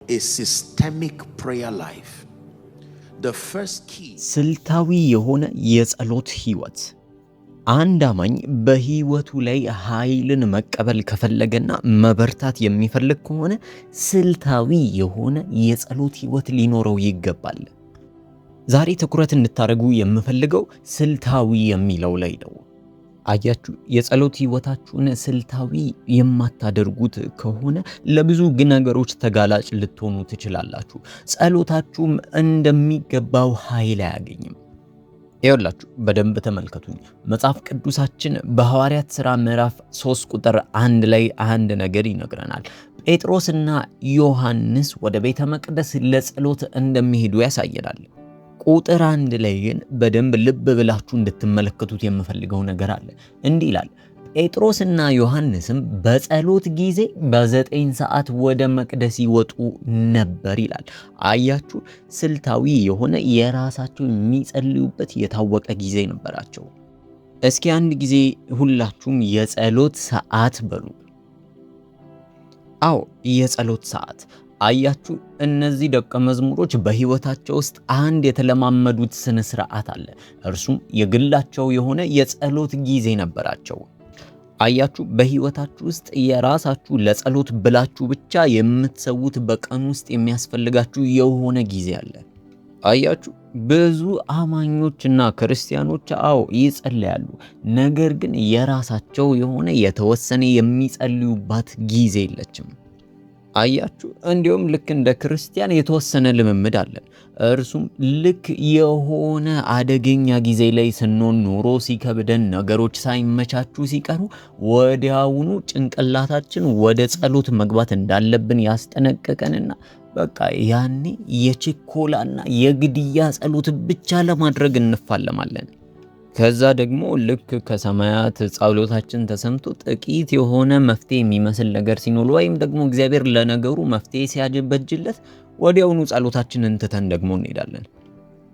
a systemic prayer life. The first key ስልታዊ የሆነ የጸሎት ህይወት። አንድ አማኝ በህይወቱ ላይ ኃይልን መቀበል ከፈለገና መበርታት የሚፈልግ ከሆነ ስልታዊ የሆነ የጸሎት ህይወት ሊኖረው ይገባል። ዛሬ ትኩረት እንድታደርጉ የምፈልገው ስልታዊ የሚለው ላይ ነው። አያችሁ፣ የጸሎት ህይወታችሁን ስልታዊ የማታደርጉት ከሆነ ለብዙ ነገሮች ተጋላጭ ልትሆኑ ትችላላችሁ። ጸሎታችሁም እንደሚገባው ኃይል አያገኝም። ይኸውላችሁ በደንብ ተመልከቱኝ። መጽሐፍ ቅዱሳችን በሐዋርያት ሥራ ምዕራፍ 3 ቁጥር 1 ላይ አንድ ነገር ይነግረናል። ጴጥሮስና ዮሐንስ ወደ ቤተ መቅደስ ለጸሎት እንደሚሄዱ ያሳየናል። ቁጥር 1 ላይ ግን በደንብ ልብ ብላችሁ እንድትመለከቱት የምፈልገው ነገር አለ። እንዲህ ይላል፣ ጴጥሮስና ዮሐንስም በጸሎት ጊዜ በ9 ሰዓት ወደ መቅደስ ይወጡ ነበር ይላል። አያችሁ፣ ስልታዊ የሆነ የራሳቸው የሚጸልዩበት የታወቀ ጊዜ ነበራቸው። እስኪ አንድ ጊዜ ሁላችሁም የጸሎት ሰዓት በሉ። አዎ፣ የጸሎት ሰዓት። አያችሁ፣ እነዚህ ደቀ መዝሙሮች በህይወታቸው ውስጥ አንድ የተለማመዱት ስነ ስርዓት አለ። እርሱም የግላቸው የሆነ የጸሎት ጊዜ ነበራቸው። አያችሁ፣ በህይወታችሁ ውስጥ የራሳችሁ ለጸሎት ብላችሁ ብቻ የምትሰዉት በቀን ውስጥ የሚያስፈልጋችሁ የሆነ ጊዜ አለ። አያችሁ፣ ብዙ አማኞችና ክርስቲያኖች ይጸልያሉ፣ ነገር ግን የራሳቸው የሆነ የተወሰነ የሚጸልዩባት ጊዜ የለችም። አያችሁ፣ እንዲሁም ልክ እንደ ክርስቲያን የተወሰነ ልምምድ አለን። እርሱም ልክ የሆነ አደገኛ ጊዜ ላይ ስንሆን፣ ኑሮ ሲከብደን፣ ነገሮች ሳይመቻቹ ሲቀሩ ወዲያውኑ ጭንቅላታችን ወደ ጸሎት መግባት እንዳለብን ያስጠነቀቀንና በቃ ያኔ የችኮላና የግድያ ጸሎት ብቻ ለማድረግ እንፋለማለን። ከዛ ደግሞ ልክ ከሰማያት ጸሎታችን ተሰምቶ ጥቂት የሆነ መፍትሄ የሚመስል ነገር ሲኖር ወይም ደግሞ እግዚአብሔር ለነገሩ መፍትሄ ሲያበጅለት ወዲያውኑ ጸሎታችንን ትተን ደግሞ እንሄዳለን።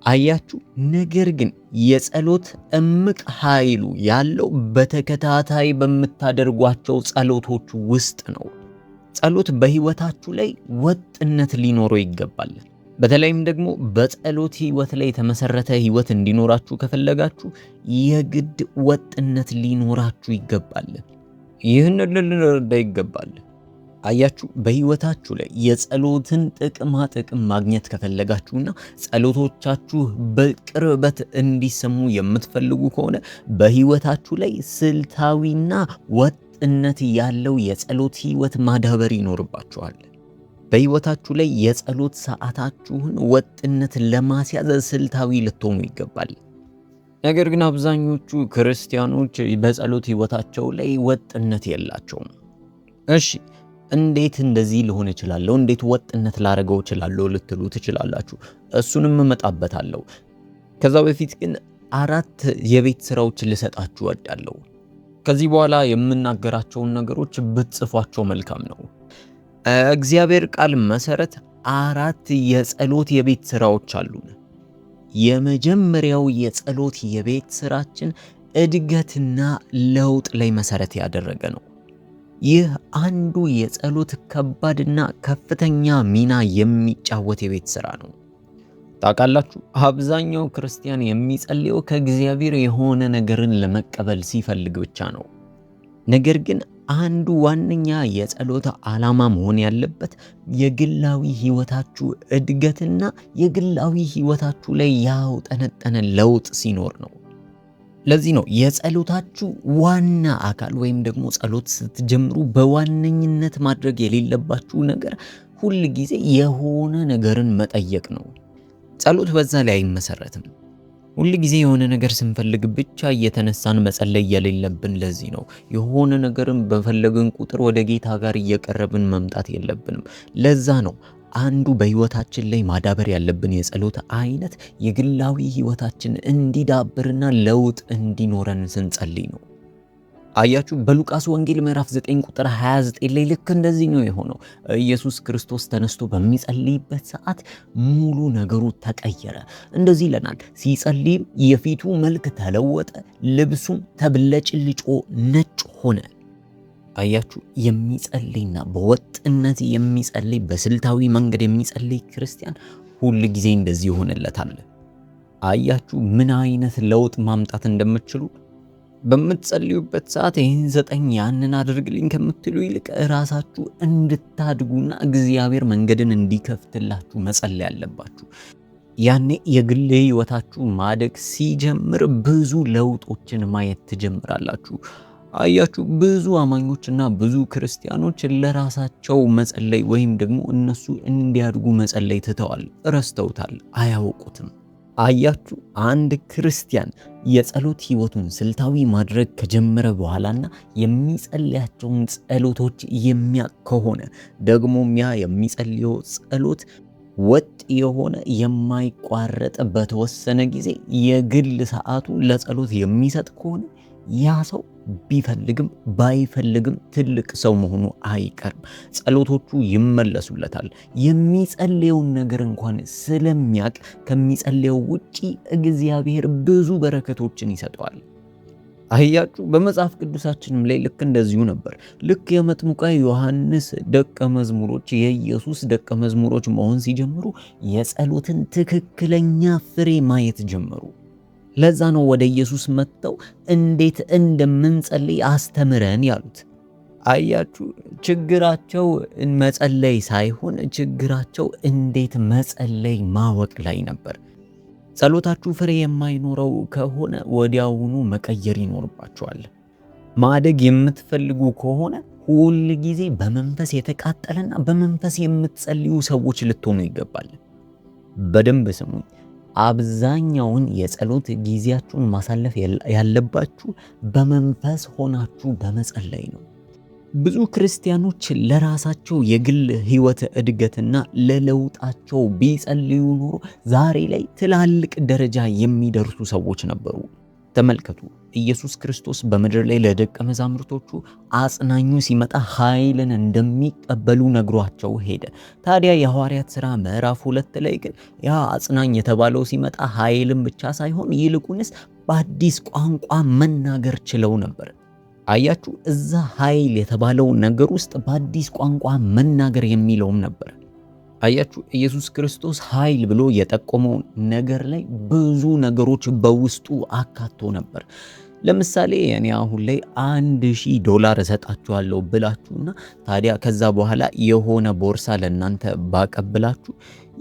አያችሁ፣ ነገር ግን የጸሎት እምቅ ኃይሉ ያለው በተከታታይ በምታደርጓቸው ጸሎቶች ውስጥ ነው። ጸሎት በህይወታችሁ ላይ ወጥነት ሊኖረው ይገባል። በተለይም ደግሞ በጸሎት ህይወት ላይ የተመሰረተ ህይወት እንዲኖራችሁ ከፈለጋችሁ የግድ ወጥነት ሊኖራችሁ ይገባል። ይህን ልንረዳ ይገባል። አያችሁ፣ በህይወታችሁ ላይ የጸሎትን ጥቅም ማግኘት ከፈለጋችሁና ጸሎቶቻችሁ በቅርበት እንዲሰሙ የምትፈልጉ ከሆነ በህይወታችሁ ላይ ስልታዊና ወጥነት ያለው የጸሎት ህይወት ማዳበር ይኖርባችኋል። በህይወታችሁ ላይ የጸሎት ሰዓታችሁን ወጥነት ለማስያዝ ስልታዊ ልትሆኑ ይገባል። ነገር ግን አብዛኞቹ ክርስቲያኖች በጸሎት ህይወታቸው ላይ ወጥነት የላቸውም። እሺ፣ እንዴት እንደዚህ ሊሆን ይችላል? እንዴት ወጥነት ላደርገው እችላለሁ ልትሉ ትችላላችሁ። እሱንም እመጣበታለሁ። ከዛ በፊት ግን 4 የቤት ስራዎች ልሰጣችሁ እወዳለሁ። ከዚህ በኋላ የምናገራቸውን ነገሮች ብትጽፏቸው መልካም ነው። እግዚአብሔር ቃል መሰረት 4 የጸሎት የቤት ስራዎች አሉን። የመጀመሪያው የጸሎት የቤት ስራችን እድገትና ለውጥ ላይ መሰረት ያደረገ ነው። ይህ አንዱ የጸሎት ከባድና ከፍተኛ ሚና የሚጫወት የቤት ስራ ነው። ታውቃላችሁ፣ አብዛኛው ክርስቲያን የሚጸልየው ከእግዚአብሔር የሆነ ነገርን ለመቀበል ሲፈልግ ብቻ ነው። ነገር ግን አንዱ ዋነኛ የጸሎት ዓላማ መሆን ያለበት የግላዊ ህይወታችሁ እድገትና የግላዊ ህይወታችሁ ላይ ያውጠነጠነ ለውጥ ሲኖር ነው። ለዚህ ነው የጸሎታችሁ ዋና አካል ወይም ደግሞ ጸሎት ስትጀምሩ በዋነኝነት ማድረግ የሌለባችሁ ነገር ሁል ጊዜ የሆነ ነገርን መጠየቅ ነው። ጸሎት በዛ ላይ አይመሰረትም። ሁል ጊዜ የሆነ ነገር ስንፈልግ ብቻ እየተነሳን መጸለይ የሌለብን ለዚህ ነው። የሆነ ነገርን በፈለግን ቁጥር ወደ ጌታ ጋር እየቀረብን መምጣት የለብንም። ለዛ ነው አንዱ በህይወታችን ላይ ማዳበር ያለብን የጸሎት አይነት የግላዊ ህይወታችን እንዲዳብርና ለውጥ እንዲኖረን ስንጸልይ ነው። አያችሁ፣ በሉቃስ ወንጌል ምዕራፍ 9 ቁጥር 29 ላይ ልክ እንደዚህ ነው የሆነው። ኢየሱስ ክርስቶስ ተነስቶ በሚጸልይበት ሰዓት ሙሉ ነገሩ ተቀየረ። እንደዚህ ይለናል፣ ሲጸልይም የፊቱ መልክ ተለወጠ፣ ልብሱም ተብለጭልጮ ነጭ ሆነ። አያችሁ፣ የሚጸልይና በወጥነት የሚጸልይ በስልታዊ መንገድ የሚጸልይ ክርስቲያን ሁል ጊዜ እንደዚህ ይሆንለታል። አያችሁ ምን አይነት ለውጥ ማምጣት እንደምትችሉ። በምትጸልዩበት ሰዓት ይህን ዘጠኝ ያንን አድርግልኝ ከምትሉ ይልቅ ራሳችሁ እንድታድጉና እግዚአብሔር መንገድን እንዲከፍትላችሁ መጸለይ አለባችሁ። ያኔ የግል ሕይወታችሁ ማደግ ሲጀምር ብዙ ለውጦችን ማየት ትጀምራላችሁ። አያችሁ ብዙ አማኞችና ብዙ ክርስቲያኖች ለራሳቸው መጸለይ ወይም ደግሞ እነሱ እንዲያድጉ መጸለይ ትተዋል፣ ረስተውታል፣ አያውቁትም። አያችሁ አንድ ክርስቲያን የጸሎት ህይወቱን ስልታዊ ማድረግ ከጀመረ በኋላና የሚጸልያቸውን ጸሎቶች የሚያውቅ ከሆነ ደግሞም ያ የሚጸልየው ጸሎት ወጥ የሆነ የማይቋረጥ በተወሰነ ጊዜ የግል ሰዓቱ ለጸሎት የሚሰጥ ከሆነ ያ ሰው ቢፈልግም ባይፈልግም ትልቅ ሰው መሆኑ አይቀርም። ጸሎቶቹ ይመለሱለታል። የሚጸልየውን ነገር እንኳን ስለሚያውቅ ከሚጸልየው ውጪ እግዚአብሔር ብዙ በረከቶችን ይሰጠዋል። አያችሁ በመጽሐፍ ቅዱሳችንም ላይ ልክ እንደዚሁ ነበር። ልክ የመጥምቁ ዮሐንስ ደቀ መዝሙሮች የኢየሱስ ደቀ መዝሙሮች መሆን ሲጀምሩ የጸሎትን ትክክለኛ ፍሬ ማየት ጀመሩ። ለዛ ነው ወደ ኢየሱስ መጥተው እንዴት እንደምንጸልይ አስተምረን ያሉት። አያችሁ ችግራቸው መጸለይ ሳይሆን ችግራቸው እንዴት መጸለይ ማወቅ ላይ ነበር። ጸሎታችሁ ፍሬ የማይኖረው ከሆነ ወዲያውኑ መቀየር ይኖርባችኋል። ማደግ የምትፈልጉ ከሆነ ሁል ጊዜ በመንፈስ የተቃጠለና በመንፈስ የምትጸልዩ ሰዎች ልትሆኑ ይገባል። በደንብ ስሙኝ። አብዛኛውን የጸሎት ጊዜያችሁን ማሳለፍ ያለባችሁ በመንፈስ ሆናችሁ በመጸለይ ነው። ብዙ ክርስቲያኖች ለራሳቸው የግል ሕይወት እድገትና ለለውጣቸው ቢጸልዩ ኖሮ ዛሬ ላይ ትላልቅ ደረጃ የሚደርሱ ሰዎች ነበሩ። ተመልከቱ፣ ኢየሱስ ክርስቶስ በምድር ላይ ለደቀ መዛሙርቶቹ አጽናኙ ሲመጣ ኃይልን እንደሚቀበሉ ነግሯቸው ሄደ። ታዲያ የሐዋርያት ሥራ ምዕራፍ 2 ላይ ግን ያ አጽናኝ የተባለው ሲመጣ ኃይልን ብቻ ሳይሆን ይልቁንስ በአዲስ ቋንቋ መናገር ችለው ነበር። አያችሁ እዛ ኃይል የተባለው ነገር ውስጥ በአዲስ ቋንቋ መናገር የሚለውም ነበር። አያችሁ ኢየሱስ ክርስቶስ ኃይል ብሎ የጠቆመው ነገር ላይ ብዙ ነገሮች በውስጡ አካቶ ነበር። ለምሳሌ እኔ አሁን ላይ $1000 እሰጣችኋለሁ ብላችሁና ታዲያ ከዛ በኋላ የሆነ ቦርሳ ለእናንተ ባቀብላችሁ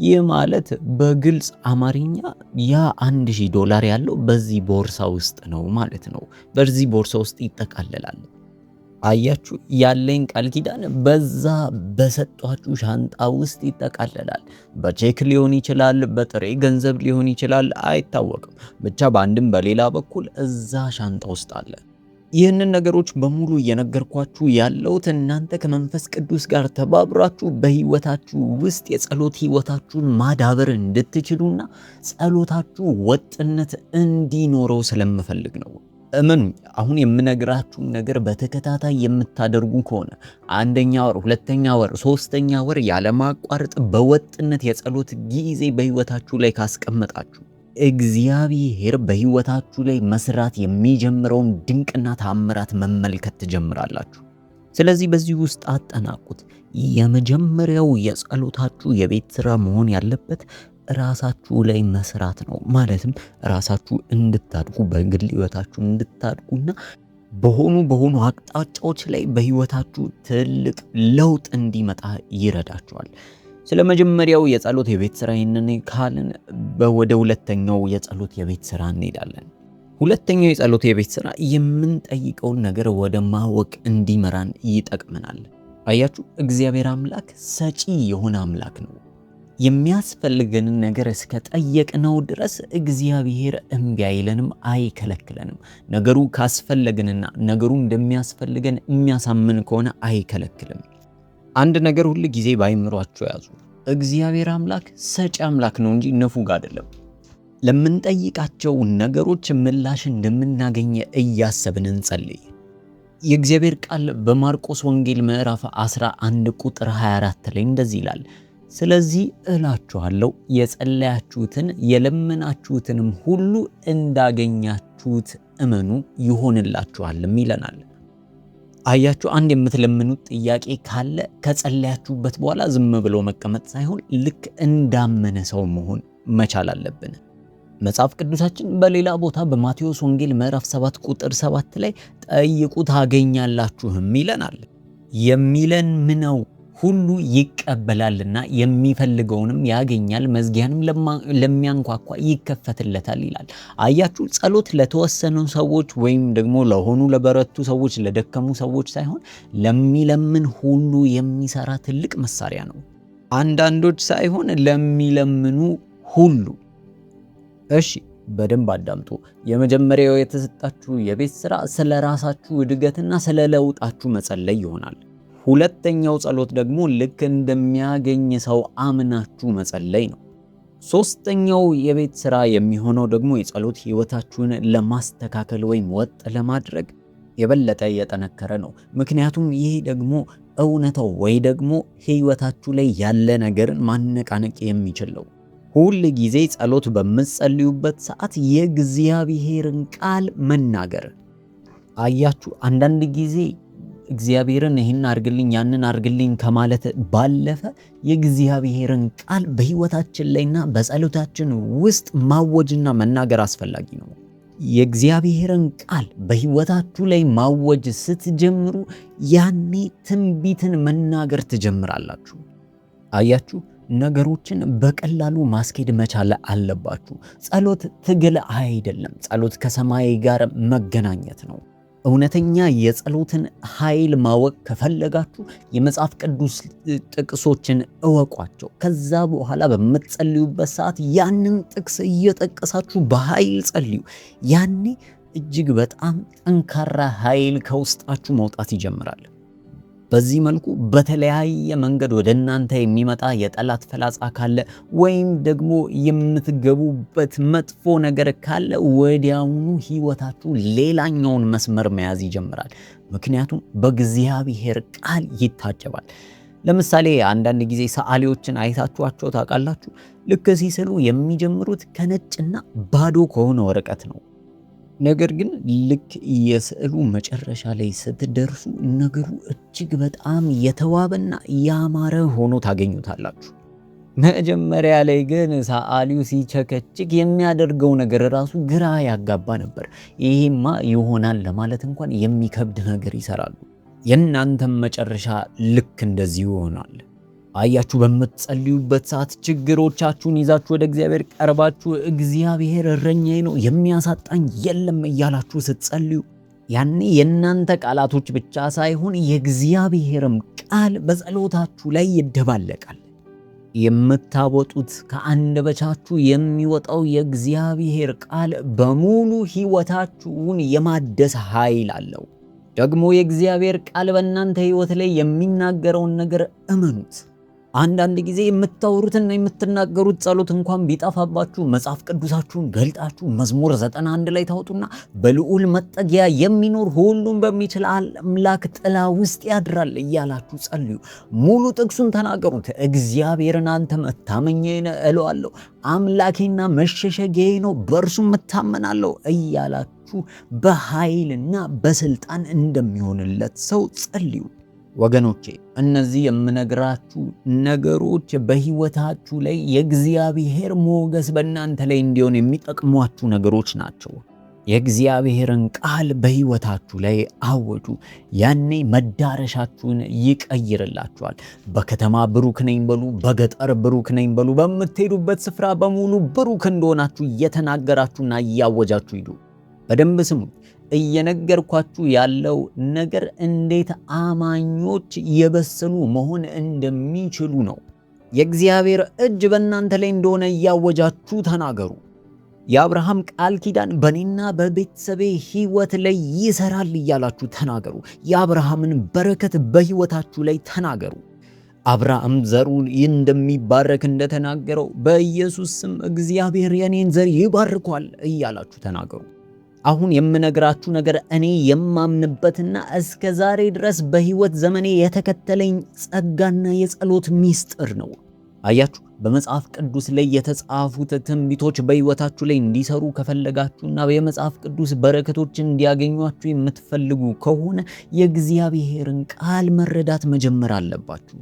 ይህ ማለት በግልጽ አማርኛ ያ $1000 ያለው በዚህ ቦርሳ ውስጥ ነው ማለት ነው። በዚህ ቦርሳ ውስጥ ይጠቃለላል። አያችሁ ያለኝ ቃል ኪዳን በዛ በሰጧችሁ ሻንጣ ውስጥ ይጠቃለላል። በቼክ ሊሆን ይችላል፣ በጥሬ ገንዘብ ሊሆን ይችላል፣ አይታወቅም። ብቻ በአንድም በሌላ በኩል እዛ ሻንጣ ውስጥ አለ። ይህንን ነገሮች በሙሉ እየነገርኳችሁ ያለሁት እናንተ ከመንፈስ ቅዱስ ጋር ተባብራችሁ በህይወታችሁ ውስጥ የጸሎት ህይወታችሁን ማዳበር እንድትችሉና ጸሎታችሁ ወጥነት እንዲኖረው ስለምፈልግ ነው። እመኑ፣ አሁን የምነግራችሁን ነገር በተከታታይ የምታደርጉ ከሆነ አንደኛ ወር፣ ሁለተኛ ወር፣ ሶስተኛ ወር ያለማቋረጥ በወጥነት የጸሎት ጊዜ በህይወታችሁ ላይ ካስቀመጣችሁ እግዚአብሔር በህይወታችሁ ላይ መስራት የሚጀምረውን ድንቅና ተአምራት መመልከት ትጀምራላችሁ። ስለዚህ በዚህ ውስጥ አጠናቁት። የመጀመሪያው የጸሎታችሁ የቤት ስራ መሆን ያለበት ራሳችሁ ላይ መስራት ነው። ማለትም ራሳችሁ እንድታድጉ በግል ህይወታችሁ እንድታድጉና በሆኑ አቅጣጫዎች ላይ በህይወታችሁ ትልቅ ለውጥ እንዲመጣ ይረዳችኋል። ስለ መጀመሪያው የጸሎት የቤት ስራ ይህንን ካልን ወደ ሁለተኛው የጸሎት የቤት ስራ እንሄዳለን። ሁለተኛው የጸሎት የቤት ስራ የምንጠይቀውን ነገር ወደ ማወቅ እንዲመራን ይጠቅመናል። አያችሁ እግዚአብሔር አምላክ ሰጪ የሆነ አምላክ ነው። የሚያስፈልገንን ነገር እስከ ጠየቅነው ድረስ እግዚአብሔር እምቢ አይለንም፣ አይከለክለንም። ነገሩ ካስፈለገንና ነገሩ እንደሚያስፈልገን የሚያሳምን ከሆነ አይከለክልም። አንድ ነገር ሁሉ ጊዜ ባይምሯችሁ ያዙ። እግዚአብሔር አምላክ ሰጪ አምላክ ነው እንጂ ንፉግ አይደለም። ለምንጠይቃቸው ነገሮች ምላሽ እንደምናገኝ እያሰብን እንጸልይ። የእግዚአብሔር ቃል በማርቆስ ወንጌል ምዕራፍ 11 ቁጥር 24 ላይ እንደዚህ ይላል፣ ስለዚህ እላችኋለሁ የጸለያችሁትን የለመናችሁትንም ሁሉ እንዳገኛችሁት እመኑ ይሆንላችኋልም ይለናል። አያችሁ፣ አንድ የምትለምኑት ጥያቄ ካለ ከጸለያችሁበት በኋላ ዝም ብሎ መቀመጥ ሳይሆን ልክ እንዳመነ ሰው መሆን መቻል አለብን። መጽሐፍ ቅዱሳችን በሌላ ቦታ በማቴዎስ ወንጌል ምዕራፍ 7 ቁጥር 7 ላይ ጠይቁ ታገኛላችሁም ይለናል። የሚለን ምነው ሁሉ ይቀበላልና የሚፈልገውንም ያገኛል፣ መዝጊያንም ለሚያንኳኳ ይከፈትለታል ይላል። አያችሁ፣ ጸሎት ለተወሰኑ ሰዎች ወይም ደግሞ ለሆኑ ለበረቱ ሰዎች፣ ለደከሙ ሰዎች ሳይሆን ለሚለምን ሁሉ የሚሰራ ትልቅ መሳሪያ ነው። አንዳንዶች ሳይሆን ለሚለምኑ ሁሉ። እሺ በደንብ አዳምጡ። የመጀመሪያው የተሰጣችሁ የቤት ስራ ስለ ራሳችሁ እድገትና ስለ ለውጣችሁ መጸለይ ይሆናል። ሁለተኛው ጸሎት ደግሞ ልክ እንደሚያገኝ ሰው አምናችሁ መጸለይ ነው። ሶስተኛው የቤት ስራ የሚሆነው ደግሞ የጸሎት ህይወታችሁን ለማስተካከል ወይም ወጥ ለማድረግ የበለጠ የጠነከረ ነው። ምክንያቱም ይህ ደግሞ እውነታው ወይ ደግሞ ህይወታችሁ ላይ ያለ ነገርን ማነቃነቅ የሚችል ነው። ሁል ጊዜ ጸሎት በምትጸልዩበት ሰዓት የእግዚአብሔርን ቃል መናገር። አያችሁ፣ አንዳንድ ጊዜ እግዚአብሔርን ይህን አርግልኝ ያንን አርግልኝ ከማለት ባለፈ የእግዚአብሔርን ቃል በህይወታችን ላይና በጸሎታችን ውስጥ ማወጅና መናገር አስፈላጊ ነው። የእግዚአብሔርን ቃል በህይወታችሁ ላይ ማወጅ ስትጀምሩ ያኔ ትንቢትን መናገር ትጀምራላችሁ። አያችሁ፣ ነገሮችን በቀላሉ ማስኬድ መቻል አለባችሁ። ጸሎት ትግል አይደለም። ጸሎት ከሰማይ ጋር መገናኘት ነው። እውነተኛ የጸሎትን ኃይል ማወቅ ከፈለጋችሁ የመጽሐፍ ቅዱስ ጥቅሶችን እወቋቸው። ከዛ በኋላ በምትጸልዩበት ሰዓት ያንን ጥቅስ እየጠቀሳችሁ በኃይል ጸልዩ። ያኔ እጅግ በጣም ጠንካራ ኃይል ከውስጣችሁ መውጣት ይጀምራል። በዚህ መልኩ በተለያየ መንገድ ወደ እናንተ የሚመጣ የጠላት ፍላጻ ካለ ወይም ደግሞ የምትገቡበት መጥፎ ነገር ካለ ወዲያውኑ ህይወታችሁ ሌላኛውን መስመር መያዝ ይጀምራል። ምክንያቱም በእግዚአብሔር ቃል ይታጀባል። ለምሳሌ አንዳንድ ጊዜ ሰዓሊዎችን አይታችኋቸው ታውቃላችሁ? ልክ ሲስሉ የሚጀምሩት ከነጭና ባዶ ከሆነ ወረቀት ነው። ነገር ግን ልክ የስዕሉ መጨረሻ ላይ ስትደርሱ ነገሩ እጅግ በጣም የተዋበና ያማረ ሆኖ ታገኙታላችሁ። መጀመሪያ ላይ ግን ሰዓሊው ሲቸከችክ የሚያደርገው ነገር ራሱ ግራ ያጋባ ነበር። ይሄማ ይሆናል ለማለት እንኳን የሚከብድ ነገር ይሰራሉ። የእናንተም መጨረሻ ልክ እንደዚህ ይሆናል። አያችሁ፣ በምትጸልዩበት ሰዓት ችግሮቻችሁን ይዛችሁ ወደ እግዚአብሔር ቀርባችሁ እግዚአብሔር እረኛዬ ነው የሚያሳጣኝ የለም እያላችሁ ስትጸልዩ ያኔ የእናንተ ቃላቶች ብቻ ሳይሆን የእግዚአብሔርም ቃል በጸሎታችሁ ላይ ይደባለቃል። የምታወጡት ከአንደበታችሁ የሚወጣው የእግዚአብሔር ቃል በሙሉ ሕይወታችሁን የማደስ ኃይል አለው። ደግሞ የእግዚአብሔር ቃል በእናንተ ሕይወት ላይ የሚናገረውን ነገር እመኑት። አንዳንድ ጊዜ የምታወሩትና የምትናገሩት ጸሎት እንኳን ቢጠፋባችሁ መጽሐፍ ቅዱሳችሁን ገልጣችሁ መዝሙር 91 ላይ ታወጡና በልዑል መጠጊያ የሚኖር ሁሉን በሚችል አምላክ ጥላ ውስጥ ያድራል እያላችሁ ጸልዩ። ሙሉ ጥቅሱን ተናገሩት። እግዚአብሔርን አንተ መታመኛዬ ነህ እለዋለሁ፣ አምላኬና መሸሸጊያዬ ነው፣ በእርሱም እታመናለሁ እያላችሁ በኃይልና በስልጣን እንደሚሆንለት ሰው ጸልዩ። ወገኖቼ፣ እነዚህ የምነግራችሁ ነገሮች በህይወታችሁ ላይ የእግዚአብሔር ሞገስ በእናንተ ላይ እንዲሆን የሚጠቅሟችሁ ነገሮች ናቸው። የእግዚአብሔርን ቃል በህይወታችሁ ላይ አወጁ። ያኔ መዳረሻችሁን ይቀይርላችኋል። በከተማ ብሩክ ነኝ በሉ፣ በገጠር ብሩክ ነኝ በሉ። በምትሄዱበት ስፍራ በሙሉ ብሩክ እንደሆናችሁ እየተናገራችሁና እያወጃችሁ ሂዱ። በደንብ ስሙ። እየነገርኳችሁ ያለው ነገር እንዴት አማኞች የበሰሉ መሆን እንደሚችሉ ነው። የእግዚአብሔር እጅ በእናንተ ላይ እንደሆነ እያወጃችሁ ተናገሩ። የአብርሃም ቃል ኪዳን በእኔና በቤተሰቤ ህይወት ላይ ይሰራል እያላችሁ ተናገሩ። የአብርሃምን በረከት በህይወታችሁ ላይ ተናገሩ። አብርሃም ዘሩን እንደሚባረክ እንደተናገረው በኢየሱስ ስም እግዚአብሔር የኔን ዘር ይባርኳል እያላችሁ ተናገሩ። አሁን የምነግራችሁ ነገር እኔ የማምንበትና እስከ ዛሬ ድረስ በህይወት ዘመኔ የተከተለኝ ጸጋና የጸሎት ሚስጥር ነው። አያችሁ፣ በመጽሐፍ ቅዱስ ላይ የተጻፉት ትንቢቶች በሕይወታችሁ ላይ እንዲሰሩ ከፈለጋችሁና የመጽሐፍ ቅዱስ በረከቶችን እንዲያገኟችሁ የምትፈልጉ ከሆነ የእግዚአብሔርን ቃል መረዳት መጀመር አለባችሁ።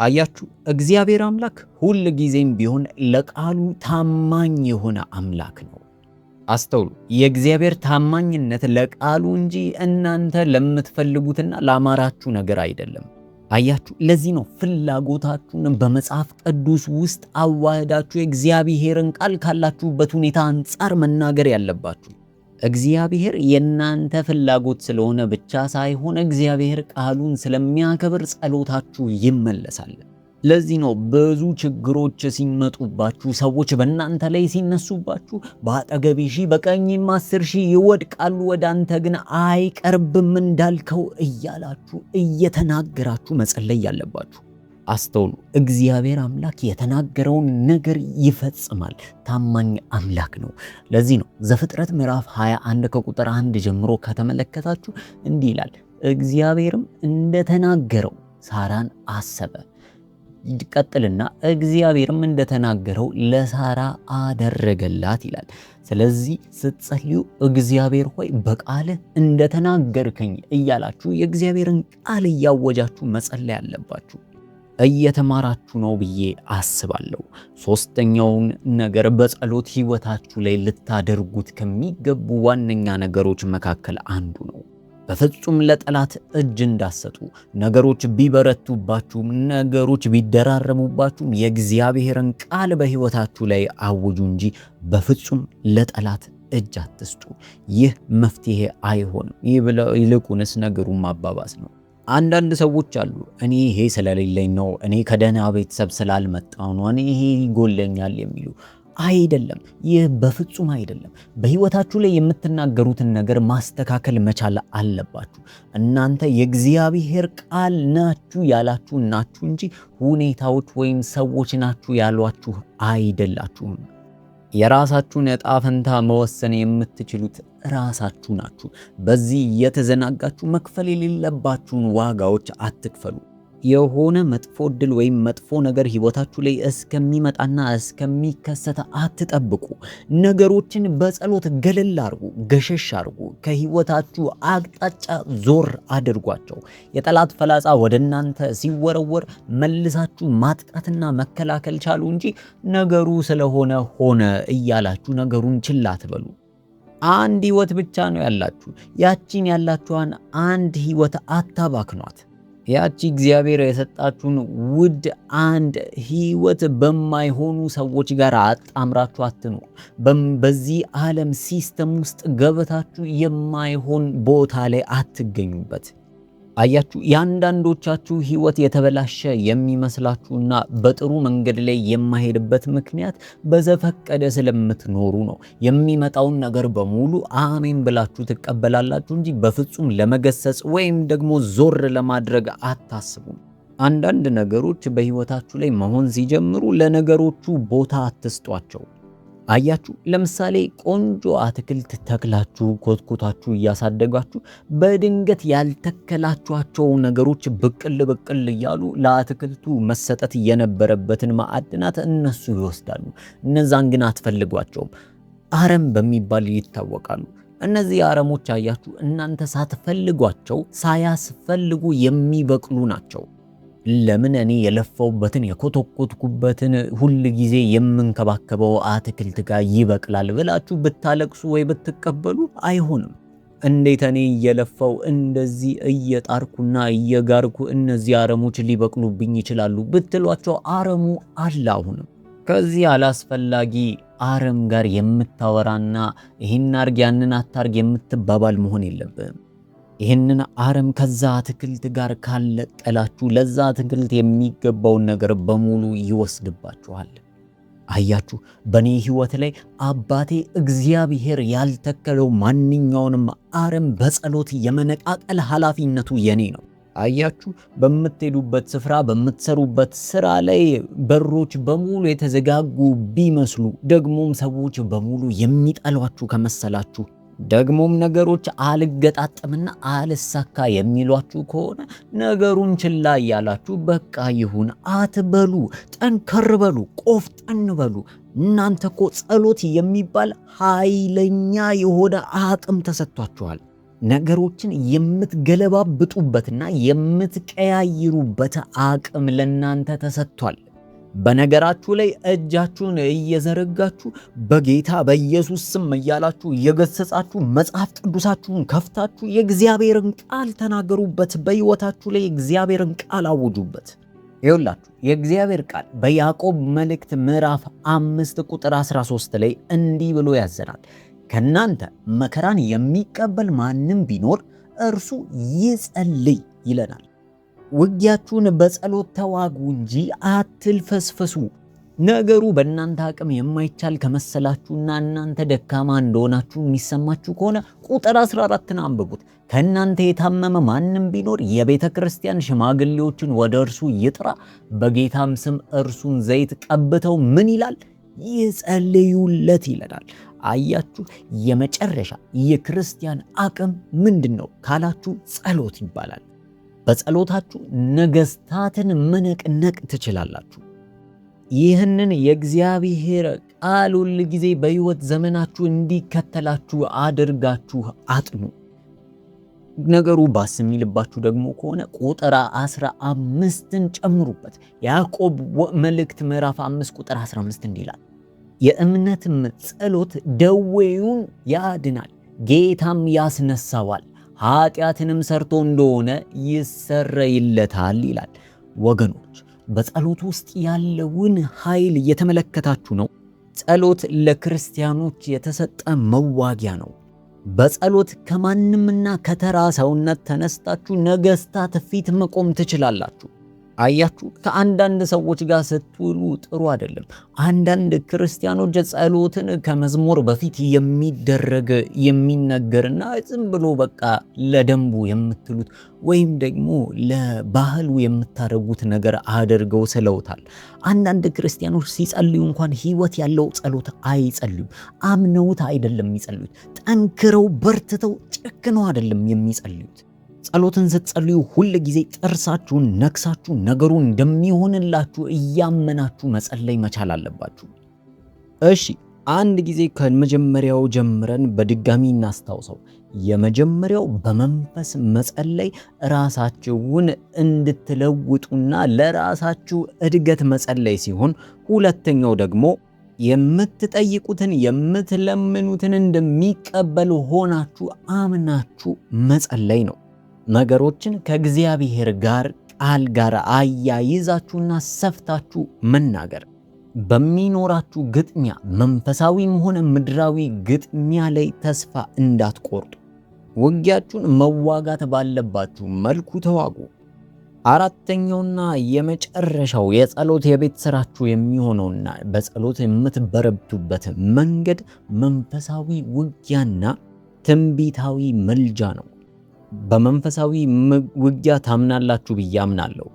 አያችሁ፣ እግዚአብሔር አምላክ ሁል ጊዜም ቢሆን ለቃሉ ታማኝ የሆነ አምላክ ነው። አስተውሉ። የእግዚአብሔር ታማኝነት ለቃሉ እንጂ እናንተ ለምትፈልጉትና ላማራችሁ ነገር አይደለም። አያችሁ፣ ለዚህ ነው ፍላጎታችሁን በመጽሐፍ ቅዱስ ውስጥ አዋህዳችሁ የእግዚአብሔርን ቃል ካላችሁበት ሁኔታ አንጻር መናገር ያለባችሁ። እግዚአብሔር የእናንተ ፍላጎት ስለሆነ ብቻ ሳይሆን እግዚአብሔር ቃሉን ስለሚያከብር ጸሎታችሁ ይመለሳል። ለዚህ ነው ብዙ ችግሮች ሲመጡባችሁ፣ ሰዎች በእናንተ ላይ ሲነሱባችሁ በአጠገቤ 1000 በቀኝም 10,000 ይወድቃሉ ወደ አንተ ግን አይቀርብም እንዳልከው እያላችሁ እየተናገራችሁ መጸለይ ያለባችሁ። አስተውሉ። እግዚአብሔር አምላክ የተናገረውን ነገር ይፈጽማል። ታማኝ አምላክ ነው። ለዚህ ነው ዘፍጥረት ምዕራፍ 21 ከቁጥር 1 ጀምሮ ከተመለከታችሁ እንዲህ ይላል፣ እግዚአብሔርም እንደተናገረው ሳራን አሰበ። ይቀጥልና እግዚአብሔርም እንደተናገረው ለሳራ አደረገላት ይላል። ስለዚህ ስትጸልዩ እግዚአብሔር ሆይ በቃልህ እንደተናገርከኝ እያላችሁ የእግዚአብሔርን ቃል እያወጃችሁ መጸለይ አለባችሁ። እየተማራችሁ ነው ብዬ አስባለሁ። ሶስተኛውን ነገር በጸሎት ህይወታችሁ ላይ ልታደርጉት ከሚገቡ ዋነኛ ነገሮች መካከል አንዱ ነው። በፍጹም ለጠላት እጅ እንዳሰጡ። ነገሮች ቢበረቱባችሁም፣ ነገሮች ቢደራረቡባችሁም የእግዚአብሔርን ቃል በህይወታችሁ ላይ አውጁ እንጂ በፍጹም ለጠላት እጅ አትስጡ። ይህ መፍትሄ አይሆንም። ይልቁንስ ነገሩን ማባባስ ነው። አንዳንድ ሰዎች አሉ፣ እኔ ይሄ ስለሌለኝ ነው፣ እኔ ከደህና ቤተሰብ ስላልመጣሁ ነው፣ እኔ ይሄ ይጎለኛል የሚሉ አይደለም። ይህ በፍጹም አይደለም። በህይወታችሁ ላይ የምትናገሩትን ነገር ማስተካከል መቻል አለባችሁ። እናንተ የእግዚአብሔር ቃል ናችሁ ያላችሁ ናችሁ እንጂ ሁኔታዎች ወይም ሰዎች ናችሁ ያሏችሁ አይደላችሁም። የራሳችሁን ዕጣ ፈንታ መወሰን የምትችሉት ራሳችሁ ናችሁ። በዚህ የተዘናጋችሁ መክፈል የሌለባችሁን ዋጋዎች አትክፈሉ። የሆነ መጥፎ ዕድል ወይም መጥፎ ነገር ህይወታችሁ ላይ እስከሚመጣና እስከሚከሰት አትጠብቁ። ነገሮችን በጸሎት ገለል አርጉ፣ ገሸሽ አርጉ። ከህይወታችሁ አቅጣጫ ዞር አድርጓቸው። የጠላት ፈላጻ ወደ እናንተ ሲወረወር መልሳችሁ ማጥቃትና መከላከል ቻሉ እንጂ ነገሩ ስለሆነ ሆነ እያላችሁ ነገሩን ችላ አትበሉ። አንድ ህይወት ብቻ ነው ያላችሁ። ያቺን ያላችኋን አንድ ህይወት አታባክኗት። ያቺ እግዚአብሔር የሰጣችሁን ውድ አንድ ህይወት በማይሆኑ ሰዎች ጋር አጣምራችሁ አትኑ። በዚህ ዓለም ሲስተም ውስጥ ገብታችሁ የማይሆን ቦታ ላይ አትገኙበት። አያችሁ፣ የአንዳንዶቻችሁ ህይወት የተበላሸ የሚመስላችሁና በጥሩ መንገድ ላይ የማይሄድበት ምክንያት በዘፈቀደ ስለምትኖሩ ነው። የሚመጣውን ነገር በሙሉ አሜን ብላችሁ ትቀበላላችሁ እንጂ በፍጹም ለመገሰጽ ወይም ደግሞ ዞር ለማድረግ አታስቡም። አንዳንድ ነገሮች በህይወታችሁ ላይ መሆን ሲጀምሩ ለነገሮቹ ቦታ አትስጧቸው። አያችሁ፣ ለምሳሌ ቆንጆ አትክልት ተክላችሁ ኮትኩታችሁ እያሳደጋችሁ በድንገት ያልተከላችኋቸው ነገሮች ብቅል እያሉ ለአትክልቱ መሰጠት የነበረበትን ማዕድናት እነሱ ይወስዳሉ። እነዛን ግን አትፈልጓቸውም። አረም በሚባል ይታወቃሉ። እነዚህ አረሞች አያችሁ፣ እናንተ ሳትፈልጓቸው ሳያስፈልጉ የሚበቅሉ ናቸው። ለምን እኔ የለፈውበትን የኮተኮትኩበትን ሁል ጊዜ የምንከባከበው አትክልት ጋር ይበቅላል ብላችሁ ብታለቅሱ ወይ ብትቀበሉ አይሆንም። እንዴት እኔ እየለፋው እንደዚህ እየጣርኩና እየጋርኩ እነዚህ አረሞች ሊበቅሉብኝ ይችላሉ ብትሏቸው አረሙ አለ። አሁንም ከዚህ አላስፈላጊ አረም ጋር የምታወራና ይህን አርግ ያንን አታርግ የምትባባል መሆን የለብህም። ይህንን አረም ከዛ አትክልት ጋር ካለቀላችሁ ለዛ አትክልት የሚገባውን ነገር በሙሉ ይወስድባችኋል። አያችሁ፣ በእኔ ህይወት ላይ አባቴ እግዚአብሔር ያልተከለው ማንኛውንም አረም በጸሎት የመነቃቀል ኃላፊነቱ የኔ ነው። አያችሁ፣ በምትሄዱበት ስፍራ በምትሰሩበት ስራ ላይ በሮች በሙሉ የተዘጋጉ ቢመስሉ ደግሞም ሰዎች በሙሉ የሚጠሏችሁ ከመሰላችሁ ደግሞም ነገሮች አልገጣጠምና አልሳካ የሚሏችሁ ከሆነ ነገሩን ችላ እያላችሁ በቃ ይሁን አትበሉ። ጠንከር በሉ፣ ቆፍጠን በሉ። እናንተ እኮ ጸሎት የሚባል ኃይለኛ የሆነ አቅም ተሰጥቷችኋል። ነገሮችን የምትገለባብጡበትና የምትቀያይሩበት አቅም ለናንተ ተሰጥቷል። በነገራችሁ ላይ እጃችሁን እየዘረጋችሁ በጌታ በኢየሱስ ስም እያላችሁ እየገሰጻችሁ መጽሐፍ ቅዱሳችሁን ከፍታችሁ የእግዚአብሔርን ቃል ተናገሩበት። በሕይወታችሁ ላይ የእግዚአብሔርን ቃል አውጁበት። ይኸውላችሁ የእግዚአብሔር ቃል በያዕቆብ መልእክት ምዕራፍ 5 ቁጥር 13 ላይ እንዲህ ብሎ ያዘናል። ከናንተ መከራን የሚቀበል ማንም ቢኖር እርሱ ይጸልይ ይለናል። ውጊያችሁን በጸሎት ተዋጉ እንጂ አትልፈስፈሱ። ነገሩ በእናንተ አቅም የማይቻል ከመሰላችሁና እናንተ ደካማ እንደሆናችሁ የሚሰማችሁ ከሆነ ቁጥር 14ን አንብቡት። ከእናንተ የታመመ ማንም ቢኖር የቤተ ክርስቲያን ሽማግሌዎችን ወደ እርሱ ይጥራ፣ በጌታም ስም እርሱን ዘይት ቀብተው ምን ይላል? ይጸልዩለት ይለናል። አያችሁ፣ የመጨረሻ የክርስቲያን አቅም ምንድን ነው ካላችሁ ጸሎት ይባላል። በጸሎታችሁ ነገስታትን መነቅነቅ ትችላላችሁ። ይህንን የእግዚአብሔር ቃል ሁል ጊዜ በሕይወት ዘመናችሁ እንዲከተላችሁ አድርጋችሁ አጥኑ። ነገሩ ባስ የሚልባችሁ ደግሞ ከሆነ ቁጥር 15ን ጨምሩበት። ያዕቆብ መልእክት ምዕራፍ 5 ቁጥር 15 እንዲህ ይላል፣ የእምነትም ጸሎት ደዌውን ያድናል፣ ጌታም ያስነሳዋል፣ ኃጢአትንም ሰርቶ እንደሆነ ይሰረይለታል ይላል። ወገኖች በጸሎት ውስጥ ያለውን ኃይል እየተመለከታችሁ ነው። ጸሎት ለክርስቲያኖች የተሰጠ መዋጊያ ነው። በጸሎት ከማንምና ከተራ ሰውነት ተነስታችሁ ነገስታት ፊት መቆም ትችላላችሁ። አያችሁ፣ ከአንዳንድ ሰዎች ጋር ስትውሉ ጥሩ አይደለም። አንዳንድ ክርስቲያኖች ጸሎትን ከመዝሙር በፊት የሚደረግ የሚነገርና ዝም ብሎ በቃ ለደንቡ የምትሉት ወይም ደግሞ ለባህሉ የምታደርጉት ነገር አድርገው ስለውታል። አንዳንድ ክርስቲያኖች ሲጸልዩ እንኳን ሕይወት ያለው ጸሎት አይጸልዩም። አምነውት አይደለም የሚጸልዩት። ጠንክረው በርትተው ጨክነው አይደለም የሚጸልዩት። ጸሎትን ስትጸልዩ ሁል ጊዜ ጥርሳችሁን ነክሳችሁ ነገሩ እንደሚሆንላችሁ እያመናችሁ መጸለይ መቻል አለባችሁ። እሺ፣ አንድ ጊዜ ከመጀመሪያው ጀምረን በድጋሚ እናስታውሰው። የመጀመሪያው በመንፈስ መጸለይ ራሳችሁን እንድትለውጡና ለራሳችሁ እድገት መጸለይ ሲሆን፣ ሁለተኛው ደግሞ የምትጠይቁትን የምትለምኑትን እንደሚቀበል ሆናችሁ አምናችሁ መጸለይ ነው። ነገሮችን ከእግዚአብሔር ጋር ቃል ጋር አያይዛችሁና ሰፍታችሁ መናገር። በሚኖራችሁ ግጥሚያ መንፈሳዊም ሆነ ምድራዊ ግጥሚያ ላይ ተስፋ እንዳትቆርጡ። ውጊያችሁን መዋጋት ባለባችሁ መልኩ ተዋጉ። አራተኛውና የመጨረሻው የጸሎት የቤት ስራችሁ የሚሆነውና በጸሎት የምትበረቱበት መንገድ መንፈሳዊ ውጊያና ትንቢታዊ መልጃ ነው። በመንፈሳዊ ውጊያ ታምናላችሁ ብዬ አምናለሁ።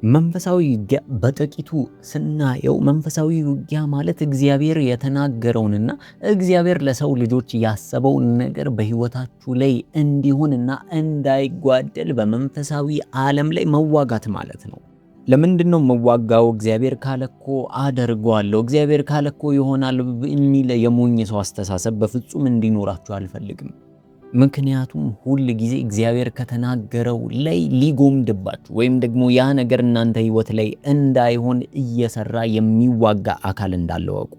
መንፈሳዊ ውጊያ በጥቂቱ ስናየው መንፈሳዊ ውጊያ ማለት እግዚአብሔር የተናገረውንና እግዚአብሔር ለሰው ልጆች ያሰበውን ነገር በሕይወታችሁ ላይ እንዲሆንና እንዳይጓደል በመንፈሳዊ ዓለም ላይ መዋጋት ማለት ነው። ለምንድን ነው መዋጋው? እግዚአብሔር ካለኮ አደርገዋለሁ፣ እግዚአብሔር ካለኮ ይሆናል የሚል የሞኝ ሰው አስተሳሰብ በፍጹም እንዲኖራችሁ አልፈልግም። ምክንያቱም ሁል ጊዜ እግዚአብሔር ከተናገረው ላይ ሊጎምድባችሁ ወይም ደግሞ ያ ነገር እናንተ ሕይወት ላይ እንዳይሆን እየሰራ የሚዋጋ አካል እንዳለ ወቁ።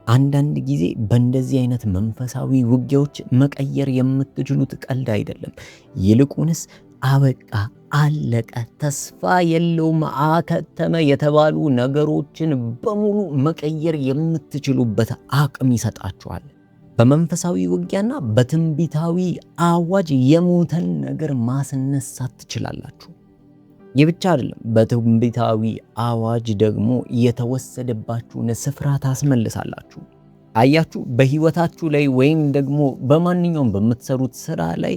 አንዳንድ ጊዜ በእንደዚህ አይነት መንፈሳዊ ውጊያዎች መቀየር የምትችሉት ቀልድ አይደለም። ይልቁንስ አበቃ፣ አለቀ፣ ተስፋ የለውም፣ አከተመ የተባሉ ነገሮችን በሙሉ መቀየር የምትችሉበት አቅም ይሰጣችኋል። በመንፈሳዊ ውጊያና በትንቢታዊ አዋጅ የሞተን ነገር ማስነሳት ትችላላችሁ። ይህ ብቻ አይደለም፣ በትንቢታዊ አዋጅ ደግሞ የተወሰደባችሁን ስፍራ ታስመልሳላችሁ። አያችሁ፣ በህይወታችሁ ላይ ወይም ደግሞ በማንኛውም በምትሰሩት ስራ ላይ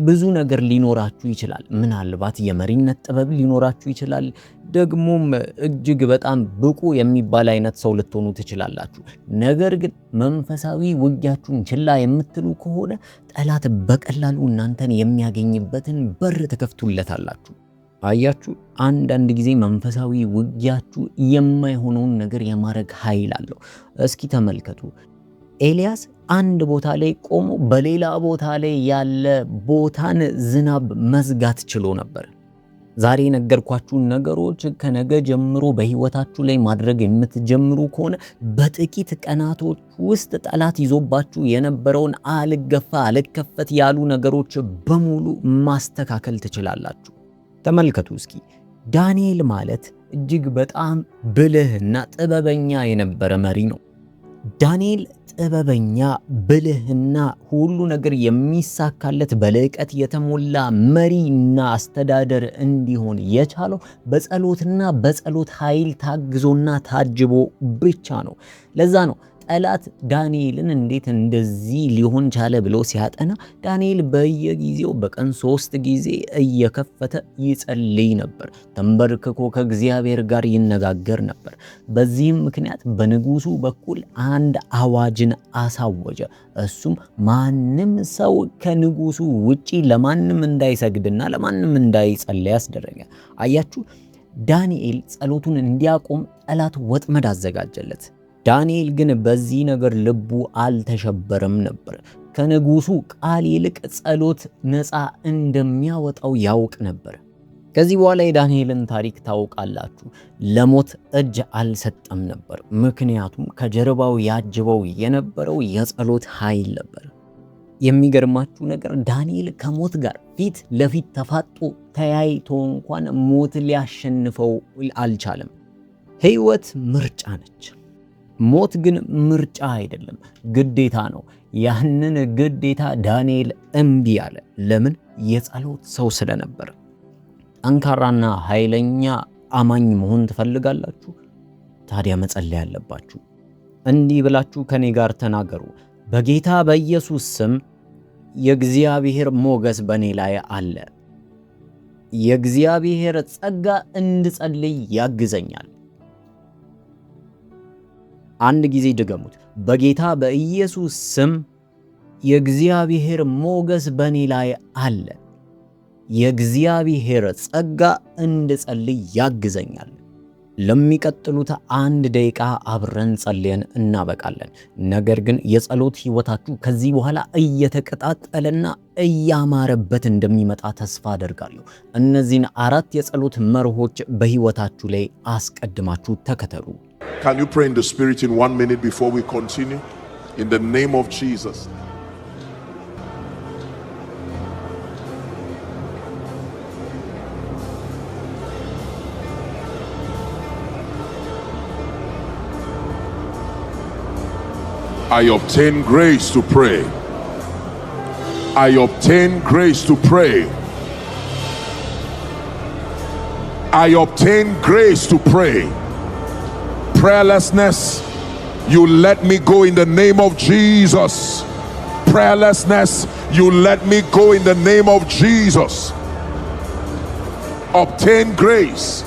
ብዙ ነገር ሊኖራችሁ ይችላል። ምናልባት የመሪነት ጥበብ ሊኖራችሁ ይችላል። ደግሞም እጅግ በጣም ብቁ የሚባል አይነት ሰው ልትሆኑ ትችላላችሁ። ነገር ግን መንፈሳዊ ውጊያችሁን ችላ የምትሉ ከሆነ ጠላት በቀላሉ እናንተን የሚያገኝበትን በር ትከፍቱለታላችሁ። አያችሁ፣ አንዳንድ ጊዜ መንፈሳዊ ውጊያችሁ የማይሆነውን ነገር የማድረግ ኃይል አለው። እስኪ ተመልከቱ። ኤልያስ አንድ ቦታ ላይ ቆሞ በሌላ ቦታ ላይ ያለ ቦታን ዝናብ መዝጋት ችሎ ነበር። ዛሬ የነገርኳችሁን ነገሮች ከነገ ጀምሮ በህይወታችሁ ላይ ማድረግ የምትጀምሩ ከሆነ በጥቂት ቀናቶች ውስጥ ጠላት ይዞባችሁ የነበረውን አልገፋ አልከፈት ያሉ ነገሮች በሙሉ ማስተካከል ትችላላችሁ። ተመልከቱ እስኪ ዳንኤል ማለት እጅግ በጣም ብልህና ጥበበኛ የነበረ መሪ ነው። ዳንኤል ጥበበኛ፣ ብልህና ሁሉ ነገር የሚሳካለት በልዕቀት የተሞላ መሪና አስተዳደር እንዲሆን የቻለው በጸሎትና በጸሎት ኃይል ታግዞና ታጅቦ ብቻ ነው። ለዛ ነው ጠላት ዳንኤልን እንዴት እንደዚህ ሊሆን ቻለ ብሎ ሲያጠና ዳንኤል በየጊዜው በቀን 3 ጊዜ እየከፈተ ይጸልይ ነበር። ተንበርክኮ ከእግዚአብሔር ጋር ይነጋገር ነበር። በዚህም ምክንያት በንጉሱ በኩል አንድ አዋጅን አሳወጀ። እሱም ማንም ሰው ከንጉሱ ውጪ ለማንም እንዳይሰግድና ለማንም እንዳይጸልይ አስደረገ። አያችሁ፣ ዳንኤል ጸሎቱን እንዲያቆም ጠላት ወጥመድ አዘጋጀለት። ዳንኤል ግን በዚህ ነገር ልቡ አልተሸበረም ነበር። ከንጉሱ ቃል ይልቅ ጸሎት ነፃ እንደሚያወጣው ያውቅ ነበር። ከዚህ በኋላ የዳንኤልን ታሪክ ታውቃላችሁ። ለሞት እጅ አልሰጠም ነበር። ምክንያቱም ከጀርባው ያጅበው የነበረው የጸሎት ኃይል ነበር። የሚገርማችሁ ነገር ዳንኤል ከሞት ጋር ፊት ለፊት ተፋጦ ተያይቶ እንኳን ሞት ሊያሸንፈው አልቻለም። ሕይወት ምርጫ ነች። ሞት ግን ምርጫ አይደለም፣ ግዴታ ነው። ያንን ግዴታ ዳንኤል እምቢ አለ። ለምን? የጸሎት ሰው ስለነበር። ጠንካራና ኃይለኛ አማኝ መሆን ትፈልጋላችሁ? ታዲያ መጸለይ አለባችሁ። እንዲህ ብላችሁ ከኔ ጋር ተናገሩ። በጌታ በኢየሱስ ስም የእግዚአብሔር ሞገስ በኔ ላይ አለ። የእግዚአብሔር ጸጋ እንድጸልይ ያግዘኛል። አንድ ጊዜ ድገሙት። በጌታ በኢየሱስ ስም የእግዚአብሔር ሞገስ በኔ ላይ አለ። የእግዚአብሔር ጸጋ እንድጸልይ ያግዘኛል። ለሚቀጥሉት 1 ደቂቃ አብረን ጸልየን እናበቃለን። ነገር ግን የጸሎት ህይወታችሁ ከዚህ በኋላ እየተቀጣጠለና እያማረበት እንደሚመጣ ተስፋ አደርጋለሁ። እነዚህን 4 የጸሎት መርሆች በህይወታችሁ ላይ አስቀድማችሁ ተከተሉ። Can you pray in the Spirit in 1 minute before we continue? In the name of Jesus. I obtain grace to pray. I obtain grace to pray. I obtain grace to pray. Prayerlessness, you let me go in the name of Jesus. Prayerlessness, you let me go in the name of Jesus. Obtain grace.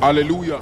Hallelujah.